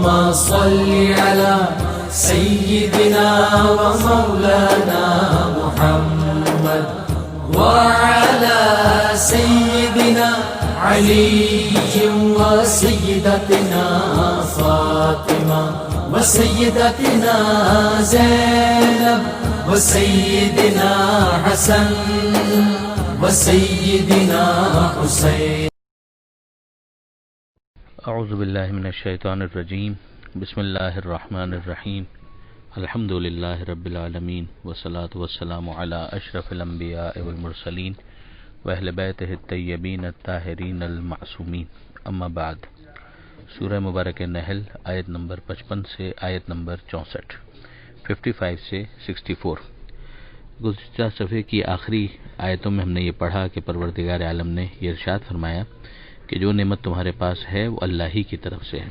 صل على سيدنا ومولانا محمد وعلى سيدنا علي وسيدتنا فاطمة وسيدتنا زينب وسيدنا حسن وسيدنا حسين. اعوذ باللہ من الشیطان الرجیم. بسم اللہ الرحمن الرحیم. الحمد للہ رب العالمین والصلاة والسلام علی اشرف الانبیاء والمرسلین واہل بیتہ الطیبین الطاہرین المعصومین. اما بعد. سورہ مبارک نحل آیت نمبر 55 سے آیت نمبر 64، 55 سے 64. گزشتہ صفحے کی آخری آیتوں میں ہم نے یہ پڑھا کہ پروردگار عالم نے یہ ارشاد فرمایا کہ جو نعمت تمہارے پاس ہے وہ اللہ ہی کی طرف سے ہے.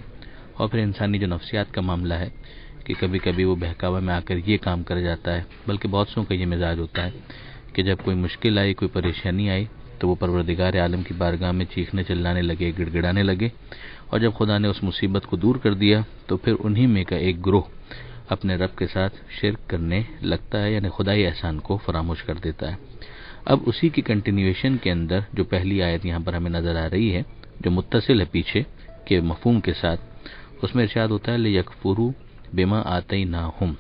اور پھر انسانی جو نفسیات کا معاملہ ہے کہ کبھی کبھی وہ بہکاوے میں آ کر یہ کام کر جاتا ہے، بلکہ بہت سوں کا یہ مزاج ہوتا ہے کہ جب کوئی مشکل آئی، کوئی پریشانی آئی تو وہ پروردگار عالم کی بارگاہ میں چیخنے چلانے لگے، گڑ گڑانے لگے. اور جب خدا نے اس مصیبت کو دور کر دیا تو پھر انہی میں کا ایک گروہ اپنے رب کے ساتھ شرک کرنے لگتا ہے، یعنی خدائی احسان کو فراموش کر دیتا ہے. اب اسی کی کنٹینیویشن کے اندر جو پہلی آیت یہاں پر ہمیں نظر آ رہی ہے جو متصل ہے پیچھے کے مفہوم کے ساتھ، اس میں ارشاد ہوتا ہے لِيَكْفُرُوا بِمَا آتَيْنَاهُمْ.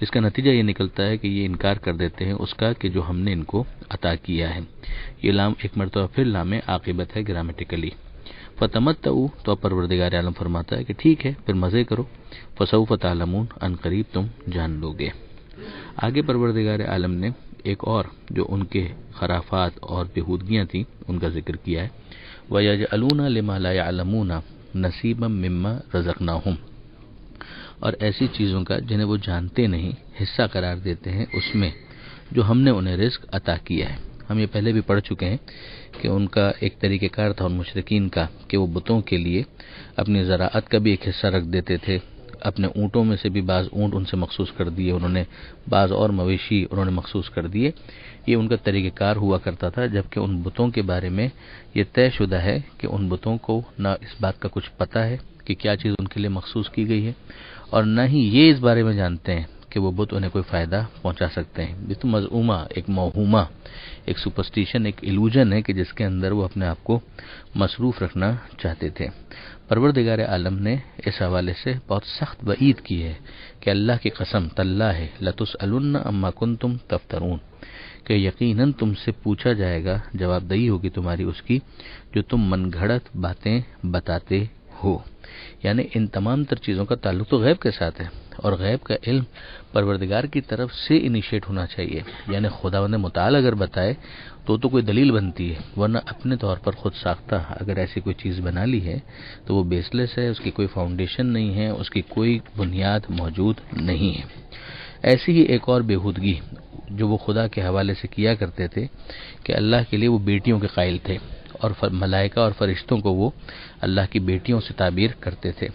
اس کا نتیجہ یہ نکلتا ہے کہ یہ انکار کر دیتے ہیں اس کا کہ جو ہم نے ان کو عطا کیا ہے. یہ لام ایک مرتبہ پھر لام عاقبت ہے گرامیٹیکلی. فَتَمَتَّعُوا، تو اب پروردگار عالم فرماتا ہے کہ ٹھیک ہے پھر مزے کرو. فَسَوْفَ تَعْلَمُونَ، ان قریب تم جان لو گے. آگے پروردگار عالم نے ایک اور جو ان کے خرافات اور بےہودگیاں تھیں ان کا ذکر کیا ہے. وَيَجْعَلُونَ لِمَا لَا يَعْلَمُونَ نَصِيبًا مِّمَّا رَزَقْنَاهُمْ، اور ایسی چیزوں کا جنہیں وہ جانتے نہیں حصہ قرار دیتے ہیں اس میں جو ہم نے انہیں رزق عطا کیا ہے. ہم یہ پہلے بھی پڑھ چکے ہیں کہ ان کا ایک طریقہ کار تھا ان مشرکین کا کہ وہ بتوں کے لیے اپنی زراعت کا بھی ایک حصہ رکھ دیتے تھے. اپنے اونٹوں میں سے بھی بعض اونٹ ان سے مخصوص کر دیے انہوں نے، بعض اور مویشی انہوں نے مخصوص کر دیے. یہ ان کا طریقہ کار ہوا کرتا تھا، جبکہ ان بتوں کے بارے میں یہ طے شدہ ہے کہ ان بتوں کو نہ اس بات کا کچھ پتہ ہے کہ کیا چیز ان کے لیے مخصوص کی گئی ہے، اور نہ ہی یہ اس بارے میں جانتے ہیں کہ وہ بت انہیں کوئی فائدہ پہنچا سکتے ہیں. یہ تو مزعومہ، ایک موہومہ، ایک سپرسٹیشن، ایک ایلوژن ہے کہ جس کے اندر وہ اپنے آپ کو مصروف رکھنا چاہتے تھے. پروردگار عالم نے اس حوالے سے بہت سخت وعید کی ہے کہ اللہ کی قسم تاللہ ہے لَتُسْأَلُنَّ عَمَّا كُنتُمْ تَفْتَرُونَ، کہ یقیناً تم سے پوچھا جائے گا، جواب دہی ہوگی تمہاری اس کی جو تم من گھڑت باتیں بتاتے ہو. یعنی ان تمام تر چیزوں کا تعلق تو غیب کے ساتھ ہے، اور غیب کا علم پروردگار کی طرف سے انیشیٹ ہونا چاہیے. یعنی خداوند متعال اگر بتائے تو کوئی دلیل بنتی ہے، ورنہ اپنے طور پر خود ساختہ اگر ایسی کوئی چیز بنا لی ہے تو وہ بیس لیس ہے، اس کی کوئی فاؤنڈیشن نہیں ہے، اس کی کوئی بنیاد موجود نہیں ہے. ایسی ہی ایک اور بےہودگی جو وہ خدا کے حوالے سے کیا کرتے تھے کہ اللہ کے لیے وہ بیٹیوں کے قائل تھے، اور ملائکہ اور فرشتوں کو وہ اللہ کی بیٹیوں سے تعبیر کرتے تھے.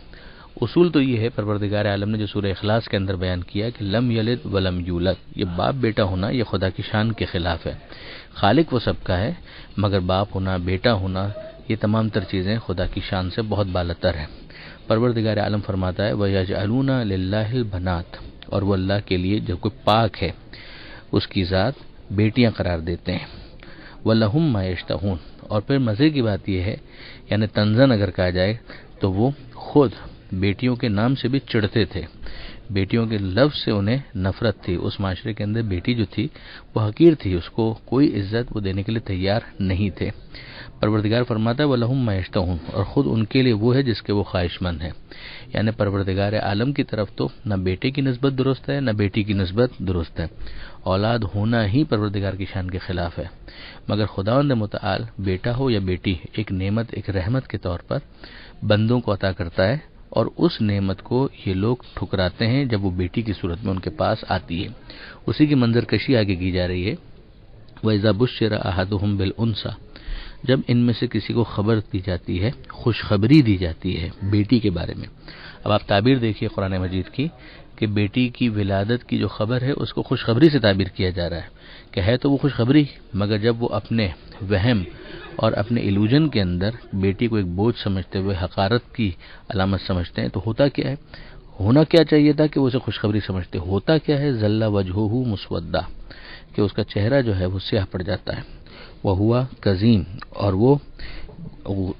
اصول تو یہ ہے پروردگار عالم نے جو سورہ اخلاص کے اندر بیان کیا کہ لم یلد ولم یولد، یہ باپ بیٹا ہونا یہ خدا کی شان کے خلاف ہے. خالق وہ سب کا ہے، مگر باپ ہونا، بیٹا ہونا، یہ تمام تر چیزیں خدا کی شان سے بہت بالاتر ہیں. پروردگار عالم فرماتا ہے وَيَجْعَلُونَ لِلَّهِ الْبَنَاتِ، اور وہ اللہ کے لیے جو کوئی پاک ہے اس کی ذات بیٹیاں قرار دیتے ہیں. وَلَهُم مَّا يَشْتَهُونَ، اور پھر مزے کی بات یہ ہے، یعنی طنزاً اگر کہا جائے تو وہ خود بیٹیوں کے نام سے بھی چڑھتے تھے. بیٹیوں کے لفظ سے انہیں نفرت تھی. اس معاشرے کے اندر بیٹی جو تھی وہ حقیر تھی، اس کو کوئی عزت وہ دینے کے لیے تیار نہیں تھے. پروردگار فرماتا ہے وَلَهُم مَّا يَشْتَهُونَ، اور خود ان کے لیے وہ ہے جس کے وہ خواہش مند ہیں. یعنی پروردگار عالم کی طرف تو نہ بیٹے کی نسبت درست ہے نہ بیٹی کی نسبت درست ہے. اولاد ہونا ہی پروردگار کی شان کے خلاف ہے، مگر خداوند متعال بیٹا ہو یا بیٹی ایک نعمت، ایک رحمت کے طور پر بندوں کو عطا کرتا ہے، اور اس نعمت کو یہ لوگ ٹھکراتے ہیں جب وہ بیٹی کی صورت میں ان کے پاس آتی ہے. اسی کی منظر کشی آگے کی جا رہی ہے. وَإِذَا بُشِّرَ أَحَدُهُمْ بِالْأُنثَىٰ، جب ان میں سے کسی کو خبر دی جاتی ہے، خوشخبری دی جاتی ہے بیٹی کے بارے میں. اب آپ تعبیر دیکھیے قرآن مجید کی کہ بیٹی کی ولادت کی جو خبر ہے اس کو خوشخبری سے تعبیر کیا جا رہا ہے کہ ہے تو وہ خوشخبری، مگر جب وہ اپنے وہم اور اپنے ایلوژن کے اندر بیٹی کو ایک بوجھ سمجھتے ہوئے حقارت کی علامت سمجھتے ہیں، تو ہوتا کیا ہے؟ ہونا کیا چاہیے تھا کہ وہ اسے خوشخبری سمجھتے. ہوتا کیا ہے؟ ذل وجہہ مسودہ، کہ اس کا چہرہ جو ہے وہ سیاہ پڑ جاتا ہے. وہ ہوا کظیم، اور وہ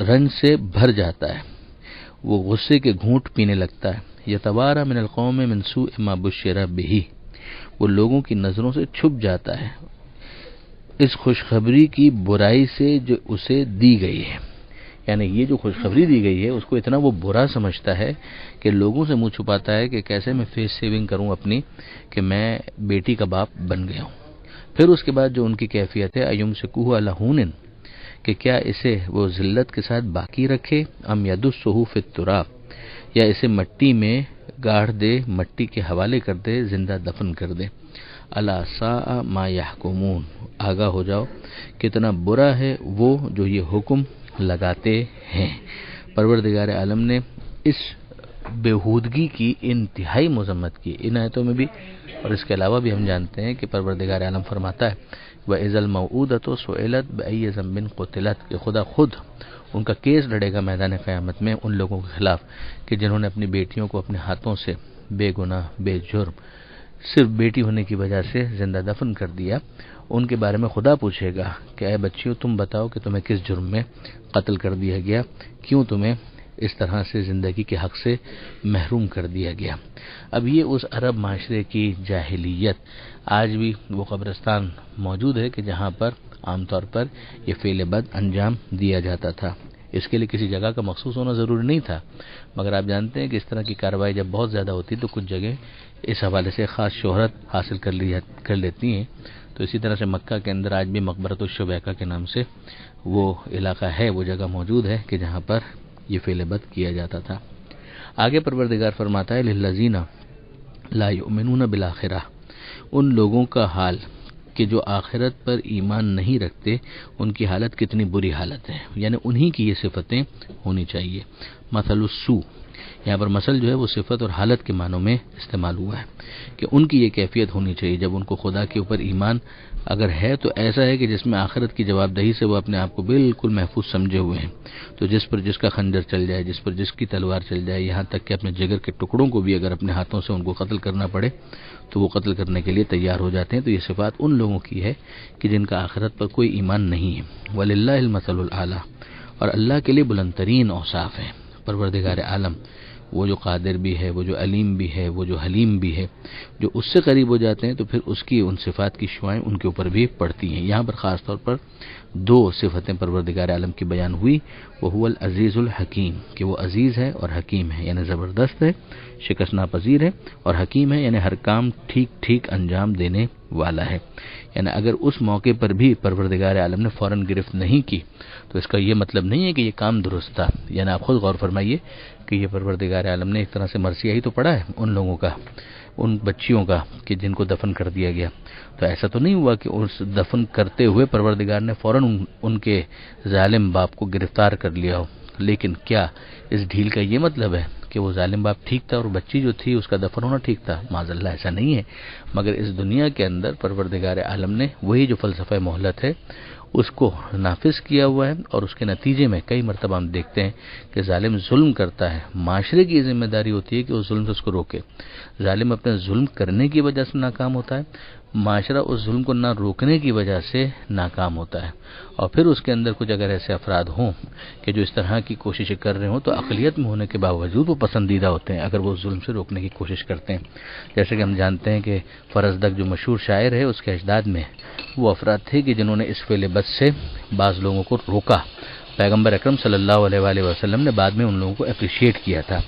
رنج سے بھر جاتا ہے، وہ غصے کے گھونٹ پینے لگتا ہے. یتوارا من القوم من سوء ما بشر بہ، وہ لوگوں کی نظروں سے چھپ جاتا ہے اس خوشخبری کی برائی سے جو اسے دی گئی ہے. یعنی یہ جو خوشخبری دی گئی ہے اس کو اتنا وہ برا سمجھتا ہے کہ لوگوں سے منہ چھپاتا ہے کہ کیسے میں فیس سیونگ کروں اپنی کہ میں بیٹی کا باپ بن گیا ہوں. پھر اس کے بعد جو ان کی کیفیت ہے ایمسکوہ علی ہون، کہ کیا اسے وہ ذلت کے ساتھ باقی رکھے، ام یدسہ فی التراب، یا اسے مٹی میں گاڑ دے، مٹی کے حوالے کر دے، زندہ دفن کر دے. الا ساء ما یحکمون، آگاہ ہو جاؤ کتنا برا ہے وہ جو یہ حکم لگاتے ہیں. پروردگار عالم نے اس بےہودگی کی انتہائی مذمت کی ان آیتوں میں بھی، اور اس کے علاوہ بھی ہم جانتے ہیں کہ پروردگار عالم فرماتا ہے وَإِذَا الْمَوْءُودَةُ سُئِلَتْ بِأَيِّ ذَنبٍ قُتِلَتْ، کہ خدا خود ان کا کیس لڑے گا میدان قیامت میں ان لوگوں کے خلاف کہ جنہوں نے اپنی بیٹیوں کو اپنے ہاتھوں سے بے گناہ بے جرم صرف بیٹی ہونے کی وجہ سے زندہ دفن کر دیا. ان کے بارے میں خدا پوچھے گا کہ اے بچیوں تم بتاؤ کہ تمہیں کس جرم میں قتل کر دیا گیا، کیوں تمہیں اس طرح سے زندگی کے حق سے محروم کر دیا گیا. اب یہ اس عرب معاشرے کی جاہلیت، آج بھی وہ قبرستان موجود ہے کہ جہاں پر عام طور پر یہ فعل بد انجام دیا جاتا تھا. اس کے لیے کسی جگہ کا مخصوص ہونا ضروری نہیں تھا، مگر آپ جانتے ہیں کہ اس طرح کی کارروائی جب بہت زیادہ ہوتی تو کچھ جگہ اس حوالے سے خاص شہرت حاصل کر لیتی ہیں. تو اسی طرح سے مکہ کے اندر آج بھی مقبرۃ الشبیکہ کے نام سے وہ علاقہ ہے، وہ جگہ موجود ہے کہ جہاں پر یہ فعل بد کیا جاتا تھا. آگے پروردگار فرماتا ہے للذین لا یؤمنون بالآخرہ، ان لوگوں کا حال کہ جو آخرت پر ایمان نہیں رکھتے ان کی حالت کتنی بری حالت ہے. یعنی انہی کی یہ صفتیں ہونی چاہیے. مثل السوء، یہاں پر مثل جو ہے وہ صفت اور حالت کے معنوں میں استعمال ہوا ہے کہ ان کی یہ کیفیت ہونی چاہیے جب ان کو خدا کے اوپر ایمان اگر ہے تو ایسا ہے کہ جس میں آخرت کی جواب دہی سے وہ اپنے آپ کو بالکل محفوظ سمجھے ہوئے ہیں. تو جس پر جس کا خنجر چل جائے، جس پر جس کی تلوار چل جائے، یہاں تک کہ اپنے جگر کے ٹکڑوں کو بھی اگر اپنے ہاتھوں سے ان کو قتل کرنا پڑے تو وہ قتل کرنے کے لیے تیار ہو جاتے ہیں. تو یہ صفات ان لوگوں کی ہے کہ جن کا آخرت پر کوئی ایمان نہیں ہے. وَلِلَّهِ الْمَثَلُ الْأَعْلَىٰ، اور اللہ کے لیے بلند ترین اوصاف ہیں. پروردگار عالم وہ جو قادر بھی ہے، وہ جو علیم بھی ہے، وہ جو حلیم بھی ہے، جو اس سے قریب ہو جاتے ہیں تو پھر اس کی ان صفات کی شعائیں ان کے اوپر بھی پڑتی ہیں. یہاں پر خاص طور پر دو صفتیں پروردگار عالم کی بیان ہوئی. وہ هو العزیز الحکیم، کہ وہ عزیز ہے اور حکیم ہے، یعنی زبردست ہے، شکست ناپذیر ہے، اور حکیم ہے یعنی ہر کام ٹھیک ٹھیک انجام دینے والا ہے. یعنی اگر اس موقع پر بھی پروردگار عالم نے فوراً گرفت نہیں کی تو اس کا یہ مطلب نہیں ہے کہ یہ کام درست تھا. یعنی آپ خود غور فرمائیے کہ یہ پروردگار عالم نے ایک طرح سے مرثیہ ہی تو پڑھا ہے ان لوگوں کا، ان بچیوں کا کہ جن کو دفن کر دیا گیا. تو ایسا تو نہیں ہوا کہ اس دفن کرتے ہوئے پروردگار نے فوراً ان کے ظالم باپ کو گرفتار کر لیا ہو. لیکن کیا اس ڈھیل کا یہ مطلب ہے کہ وہ ظالم باپ ٹھیک تھا اور بچی جو تھی اس کا دفن ہونا ٹھیک تھا؟ معاذ اللہ ایسا نہیں ہے. مگر اس دنیا کے اندر پروردگار عالم نے وہی جو فلسفہ مہلت ہے اس کو نافذ کیا ہوا ہے، اور اس کے نتیجے میں کئی مرتبہ ہم دیکھتے ہیں کہ ظالم ظلم کرتا ہے، معاشرے کی ذمہ داری ہوتی ہے کہ اس ظلم سے اس کو روکے. ظالم اپنے ظلم کرنے کی وجہ سے ناکام ہوتا ہے، معاشرہ اس ظلم کو نہ روکنے کی وجہ سے ناکام ہوتا ہے. اور پھر اس کے اندر کچھ اگر ایسے افراد ہوں کہ جو اس طرح کی کوششیں کر رہے ہوں تو اقلیت میں ہونے کے باوجود وہ پسندیدہ ہوتے ہیں اگر وہ ظلم سے روکنے کی کوشش کرتے ہیں. جیسے کہ ہم جانتے ہیں کہ فرزدق جو مشہور شاعر ہے اس کے اجداد میں وہ افراد تھے کہ جنہوں نے اس فعل بد سے بعض لوگوں کو روکا. پیغمبر اکرم صلی اللہ علیہ وآلہ وسلم نے بعد میں ان لوگوں کو اپریشیٹ کیا تھا.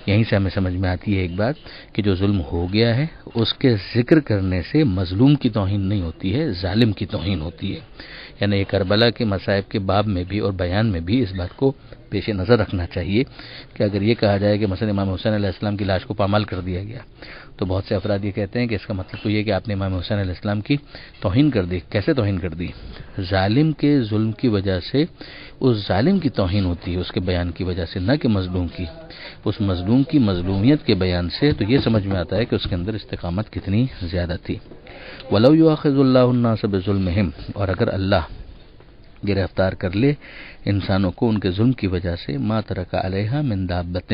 یہیں سے ہمیں سمجھ میں آتی ہے ایک بات کہ جو ظلم ہو گیا ہے اس کے ذکر کرنے سے مظلوم کی توہین نہیں ہوتی ہے، ظالم کی توہین ہوتی ہے. یعنی یہ کربلا کے مصائب کے باب میں بھی اور بیان میں بھی اس بات کو پیش نظر رکھنا چاہیے کہ اگر یہ کہا جائے کہ مثلا امام حسین علیہ السلام کی لاش کو پامال کر دیا گیا تو بہت سے افراد یہ کہتے ہیں کہ اس کا مطلب تو یہ کہ آپ نے امام حسین علیہ السلام کی توہین کر دی. کیسے توہین کر دی؟ ظالم کے ظلم کی وجہ سے اس ظالم کی توہین ہوتی ہے اس کے بیان کی وجہ سے، نہ کہ مظلوم کی. اس مظلوم کی مظلومیت کے بیان سے تو یہ سمجھ میں آتا ہے کہ اس کے اندر استقامت کتنی زیادہ تھی. وَلَوْ يُؤَاخِذُ اللَّهُ النَّاسَ بِظُلْمِهِمْ، اور اگر اللہ گرفتار کر لے انسانوں کو ان کے ظلم کی وجہ سے، ما ترک علیہا من دابۃ،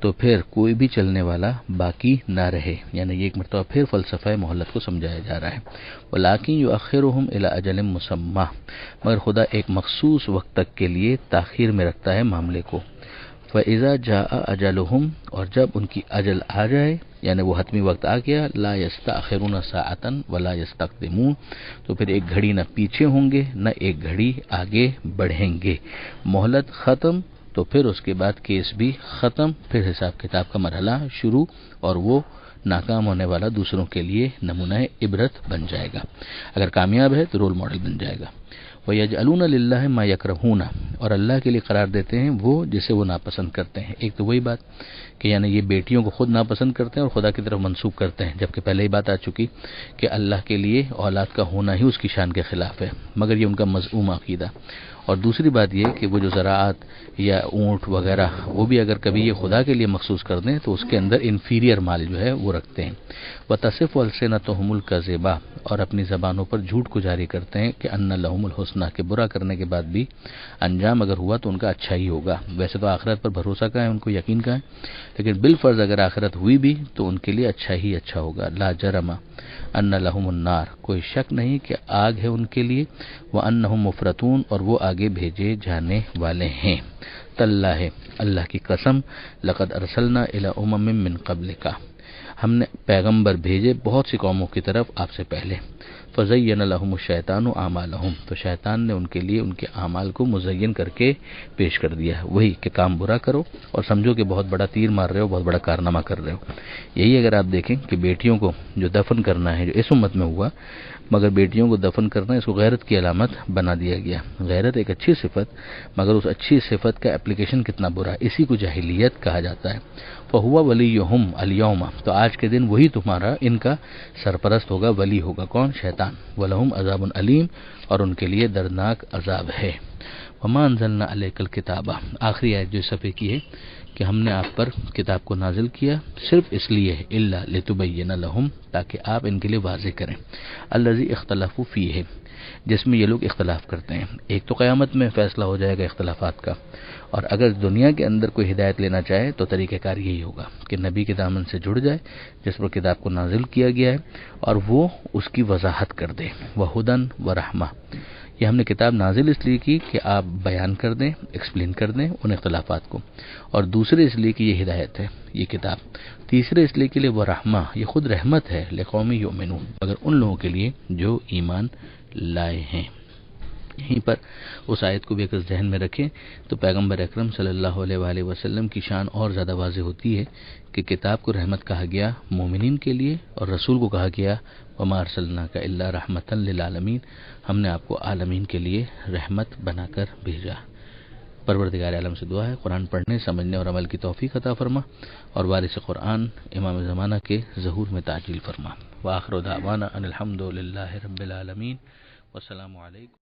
تو پھر کوئی بھی چلنے والا باقی نہ رہے. یعنی یہ ایک مرتبہ پھر فلسفہ مہلت کو سمجھایا جا رہا ہے. ولیکن یؤخرہم الی اجل مسمی، مگر خدا ایک مخصوص وقت تک کے لیے تاخیر میں رکھتا ہے معاملے کو. فَإِذَا جَاءَ أَجَلُهُمْ، اور جب ان کی اجل آ جائے یعنی وہ حتمی وقت آ گیا، لا يستأخرون ساعة ولا يستقدمون، تو پھر ایک گھڑی نہ پیچھے ہوں گے نہ ایک گھڑی آگے بڑھیں گے. مہلت ختم تو پھر اس کے بعد کیس بھی ختم، پھر حساب کتاب کا مرحلہ شروع، اور وہ ناکام ہونے والا دوسروں کے لیے نمونہ عبرت بن جائے گا. اگر کامیاب ہے تو رول ماڈل بن جائے گا. وَيَجْعَلُونَ لِلَّهِ مَا يَكْرَهُونَ، اور اللہ کے لیے قرار دیتے ہیں وہ جسے وہ ناپسند کرتے ہیں. ایک تو وہی بات کہ یعنی یہ بیٹیوں کو خود ناپسند کرتے ہیں اور خدا کی طرف منسوب کرتے ہیں، جبکہ پہلے ہی بات آ چکی کہ اللہ کے لیے اولاد کا ہونا ہی اس کی شان کے خلاف ہے، مگر یہ ان کا مذموم عقیدہ. اور دوسری بات یہ کہ وہ جو زراعت یا اونٹ وغیرہ وہ بھی اگر کبھی یہ خدا کے لیے مخصوص کر دیں تو اس کے اندر انفیریئر مال جو ہے وہ رکھتے ہیں. وَتَصِفُ أَلْسِنَتُهُمُ الْكَذِبَ، اور اپنی زبانوں پر جھوٹ کو جاری کرتے ہیں کہ أَنَّ لَهُمُ الْحُسْنَى، کہ برا کرنے کے بعد بھی انجام اگر ہوا تو ان کا اچھا ہی ہوگا. ویسے تو آخرت پر بھروسہ کا ہے، ان کو یقین کا ہے، لیکن بالفرض اگر آخرت ہوئی بھی تو ان کے لیے اچھا ہی اچھا ہوگا. لا جرم ان لهم النار، کوئی شک نہیں کہ آگ ہے ان کے لیے. وانہم مفرطون، اور وہ آگے بھیجے جانے والے ہیں. تاللہ، اللہ کی قسم، لقد ارسلنا الی امم من قبلک، ہم نے پیغمبر بھیجے بہت سی قوموں کی طرف آپ سے پہلے. فزین لهم الشیطان اعمالهم، تو شیطان نے ان کے لیے ان کے اعمال کو مزین کر کے پیش کر دیا. وہی کہ کام برا کرو اور سمجھو کہ بہت بڑا تیر مار رہے ہو، بہت بڑا کارنامہ کر رہے ہو. یہی اگر آپ دیکھیں کہ بیٹیوں کو جو دفن کرنا ہے جو اس امت میں ہوا، مگر بیٹیوں کو دفن کرنا اس کو غیرت کی علامت بنا دیا گیا. غیرت ایک اچھی صفت، مگر اس اچھی صفت کا اپلیکیشن کتنا برا، اسی کو جاہلیت کہا جاتا ہے. فہو ولیہم الیوم، تو آج کے دن وہی تمہارا ان کا سرپرست ہوگا، ولی ہوگا. کون؟ شیطان. ولہم عذاب علیم، اور ان کے لیے دردناک عذاب ہے. وما انزلنا علیک الکتاب، آخری آیت جو اس صفحے کی ہے کہ ہم نے آپ پر کتاب کو نازل کیا صرف اس لیے الا لتبین لہم، تاکہ آپ ان کے لیے واضح کریں. الذی اختلفوا فیہ، جس میں یہ لوگ اختلاف کرتے ہیں. ایک تو قیامت میں فیصلہ ہو جائے گا اختلافات کا، اور اگر دنیا کے اندر کوئی ہدایت لینا چاہے تو طریقہ کار یہی ہوگا کہ نبی کے دامن سے جڑ جائے جس پر کتاب کو نازل کیا گیا ہے، اور وہ اس کی وضاحت کر دے. وہدن ورحمہ، یہ ہم نے کتاب نازل اس لیے کی کہ آپ بیان کر دیں، ایکسپلین کر دیں ان اختلافات کو، اور دوسرے اس لیے کہ یہ ہدایت ہے یہ کتاب. تیسرے اس لیے کہ وہ رحمہ، یہ خود رحمت ہے، لقوم یؤمنون، اگر ان لوگوں کے لیے جو ایمان لائے ہیں. یہیں پر اس آیت کو بھی اگر ذہن میں رکھیں تو پیغمبر اکرم صلی اللہ علیہ وآلہ وسلم کی شان اور زیادہ واضح ہوتی ہے کہ کتاب کو رحمت کہا گیا مومنین کے لیے، اور رسول کو کہا گیا وما ارسلناک الا رحمتا للعالمین، ہم نے آپ کو عالمین کے لیے رحمت بنا کر بھیجا. پروردگار عالم سے دعا ہے قرآن پڑھنے، سمجھنے اور عمل کی توفیق عطا فرما، اور وارث قرآن امام زمانہ کے ظہور میں تعجیل فرما. وآخر دعوانا ان الحمد للہ رب العالمین، والسلام علیکم.